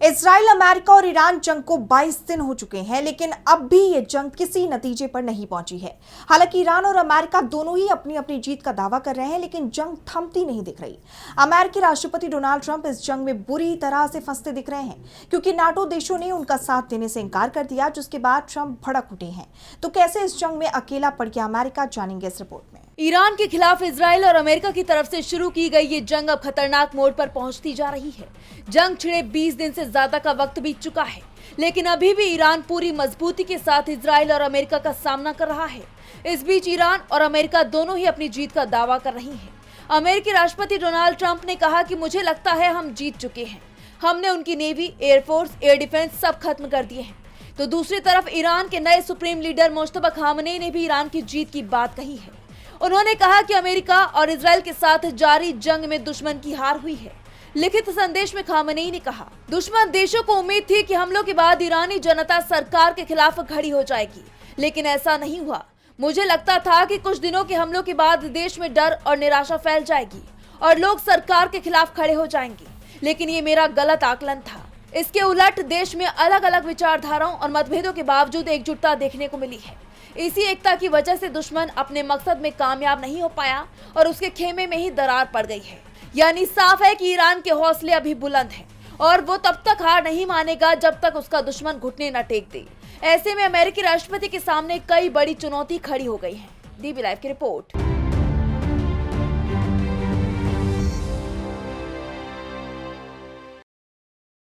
Israel, America और Iran जंग को 22 दिन हो चुके हैं, लेकिन अब भी ये जंग किसी नतीजे पर नहीं पहुंची है। हालांकि ईरान और अमेरिका दोनों ही अपनी अपनी जीत का दावा कर रहे हैं, लेकिन जंग थमती नहीं दिख रही। अमेरिकी राष्ट्रपति डोनाल्ड ट्रंप इस जंग में बुरी तरह से फंसते दिख रहे हैं, क्योंकि नाटो देशों ने उनका साथ देने से इनकार कर दिया, जिसके बाद ट्रंप भड़क उठे हैं। तो कैसे इस जंग में अकेला पड़ गया अमेरिका, जानेंगे इस रिपोर्ट में। ईरान के खिलाफ इजराइल और अमेरिका की तरफ से शुरू की गई ये जंग अब खतरनाक मोड़ पर पहुंचती जा रही है। जंग छिड़े 20 दिन से ज्यादा का वक्त बीत चुका है, लेकिन अभी भी ईरान पूरी मजबूती के साथ इजराइल और अमेरिका का सामना कर रहा है। इस बीच ईरान और अमेरिका दोनों ही अपनी जीत का दावा कर रही हैं। अमेरिकी राष्ट्रपति डोनाल्ड ट्रंप ने कहा कि मुझे लगता है हम जीत चुके हैं, हमने उनकी नेवी, एयरफोर्स, एयर डिफेंस सब खत्म कर दिए हैं। तो दूसरी तरफ ईरान के नए सुप्रीम लीडर मुश्तबा खामनेई ने भी ईरान की जीत की बात कही है। उन्होंने कहा कि अमेरिका और इजराइल के साथ जारी जंग में दुश्मन की हार हुई है। लिखित संदेश में खामनेई ने कहा, दुश्मन देशों को उम्मीद थी कि हमलों के बाद ईरानी जनता सरकार के खिलाफ खड़ी हो जाएगी, लेकिन ऐसा नहीं हुआ। मुझे लगता था कि कुछ दिनों के हमलों के बाद देश में डर और निराशा फैल जाएगी और लोग सरकार के खिलाफ खड़े हो जाएंगे, लेकिन ये मेरा गलत आकलन था। इसके उलट देश में अलग अलग विचारधाराओं और मतभेदों के बावजूद एकजुटता देखने को मिली है। इसी एकता की वजह से दुश्मन अपने मकसद में कामयाब नहीं हो पाया और उसके खेमे में ही दरार पड़ गई है। यानी साफ है कि ईरान के हौसले अभी बुलंद हैं और वो तब तक हार नहीं मानेगा जब तक उसका दुश्मन घुटने न टेक दे। ऐसे में अमेरिकी राष्ट्रपति के सामने कई बड़ी चुनौती खड़ी हो गई है। डीबी लाइव की रिपोर्ट।